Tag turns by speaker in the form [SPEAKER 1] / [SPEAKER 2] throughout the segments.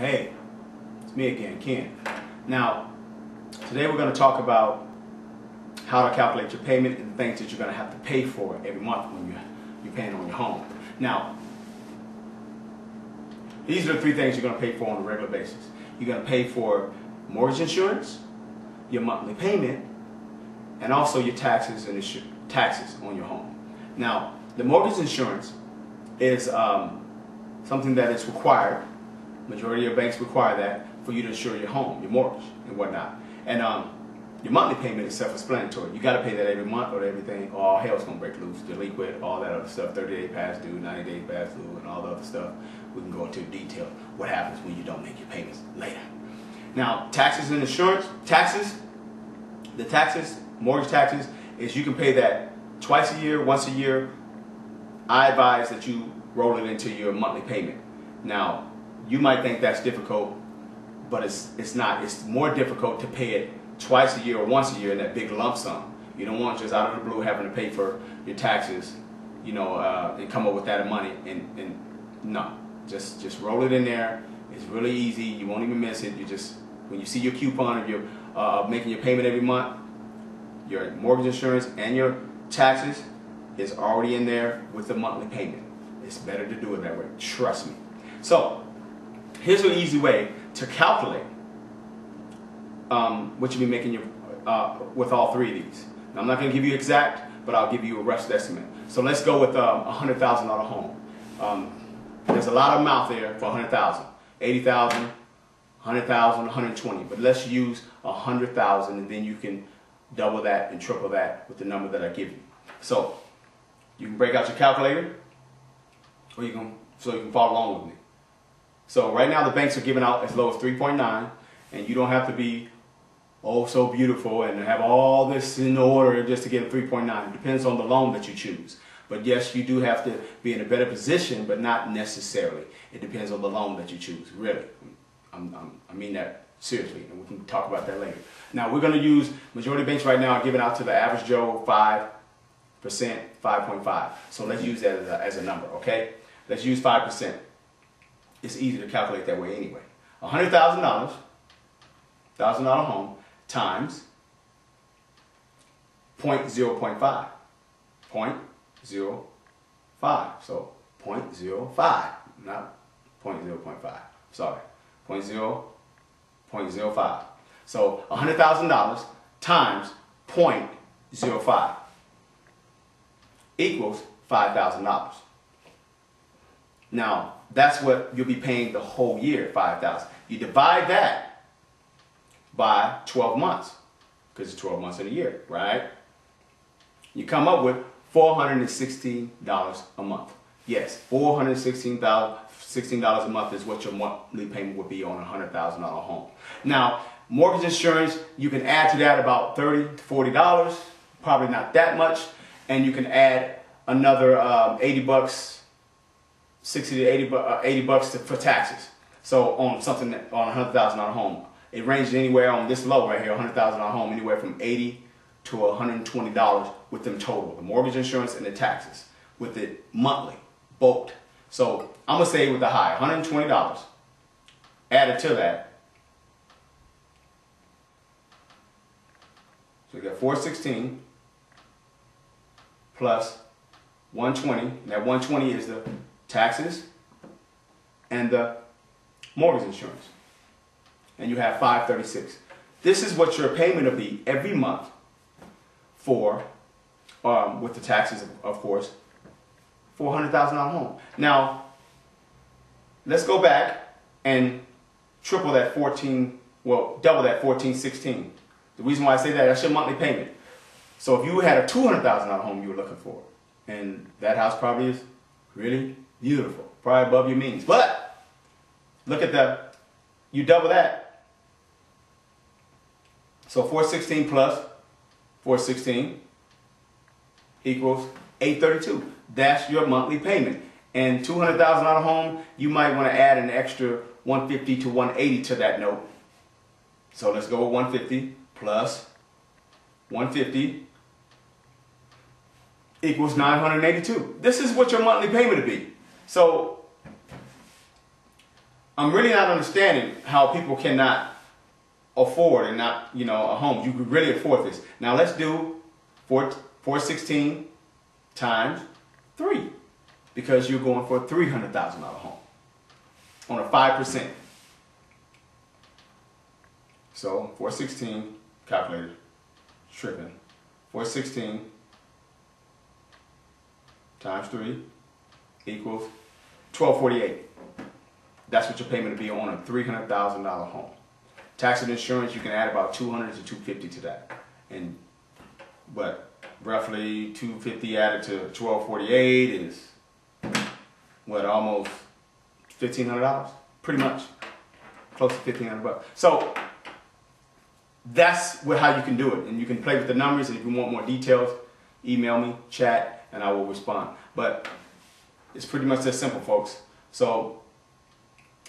[SPEAKER 1] Hey, it's me again, Ken. Now, today we're going to talk about how to calculate your payment and things that you're going to have to pay for every month when you're paying on your home. Now, these are the three things you're going to pay for on a regular basis. You're going to pay for mortgage insurance, your monthly payment, and also your taxes and taxes on your home. Now, the mortgage insurance is something that is required. Majority of banks require that for you to insure your home, your mortgage, and whatnot. And your monthly payment is self-explanatory. You got to pay that every month or everything, or all hell's gonna break loose. Delinquent, all that other stuff, 30 days past due, 90 days past due, and all the other stuff. We can go into detail what happens when you don't make your payments later. Now, taxes and insurance, mortgage taxes, is you can pay that twice a year, once a year. I advise that you roll it into your monthly payment. Now, you might think that's difficult, but it's not. It's more difficult to pay it twice a year or once a year in that big lump sum. You don't want just out of the blue having to pay for your taxes, and come up with that money. And no, just roll it in there. It's really easy. You won't even miss it. You just, when you see your coupon of your making your payment every month, your mortgage insurance and your taxes is already in there with the monthly payment. It's better to do it that way. Trust me. So here's an easy way to calculate what you'll be making with all three of these. Now, I'm not going to give you exact, but I'll give you a rough estimate. So let's go with a $100,000 home. There's a lot of them out there for $100,000, $80,000, $100,000, $120,000. But let's use $100,000, and then you can double that and triple that with the number that I give you. So you can break out your calculator, or you can follow along with me. So right now the banks are giving out as low as 3.9, and you don't have to be oh so beautiful and have all this in order just to get a 3.9. It depends on the loan that you choose. But yes, you do have to be in a better position, but not necessarily. It depends on the loan that you choose, really. I mean that seriously, and we can talk about that later. Now, we're going to use, majority of banks right now are giving out to the average Joe 5%, 5.5. So let's use that as a number, okay? Let's use 5%. It's easy to calculate that way anyway. $100,000, $1,000 home, times 0.5. 0.05. So 0.05, not 0.0.5. Sorry. 0.05. So $100,000 times 0.05 equals $5,000. Now, that's what you'll be paying the whole year, $5,000. You divide that by 12 months, because it's 12 months in a year, right? You come up with $416 a month. Yes, $416 a month is what your monthly payment would be on a $100,000 home. Now, mortgage insurance, you can add to that about $30 to $40, probably not that much, and you can add another $80, 60 to 80 bucks for taxes. So on something on a $100,000 home, it ranges anywhere on this low right here, $100,000 home, anywhere from $80 to $120 with them total, the mortgage insurance and the taxes, with it monthly, bulked. So I'm gonna say with the high, $120 added to that. So you got 416 plus 120. And that 120 is the taxes and the mortgage insurance, and you have 536. This is what your payment will be every month for, with the taxes, of course, for a $100,000 home. Now, let's go back and triple that 14, well, double that 1416. The reason why I say that's your monthly payment. So if you had a $200,000 home you were looking for, and that house probably is really beautiful, probably above your means, but look at you double that. So 416 plus 416 equals 832. That's your monthly payment. And $200,000 home, you might want to add an extra 150 to 180 to that note. So let's go with 150 plus 150 equals 982. This is what your monthly payment would be. So I'm really not understanding how people cannot afford and not, you know, a home. You could really afford this. Now let's do 416 times 3, because you're going for a $300,000 home on a 5%. So 416, calculator, tripping. 416 times 3 equals 1248. That's what your payment will be on a $300,000 home. Tax and insurance, you can add about $200 to $250 to that. But roughly $250 added to $1248 is what, almost $1,500? Pretty much. Close to $1,500. So that's how you can do it. And you can play with the numbers, and if you want more details, email me, chat, and I will respond. But it's pretty much that simple, folks. So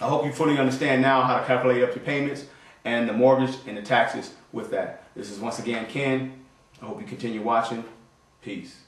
[SPEAKER 1] I hope you fully understand now how to calculate up your payments and the mortgage and the taxes with that. This is once again Ken. I hope you continue watching. Peace.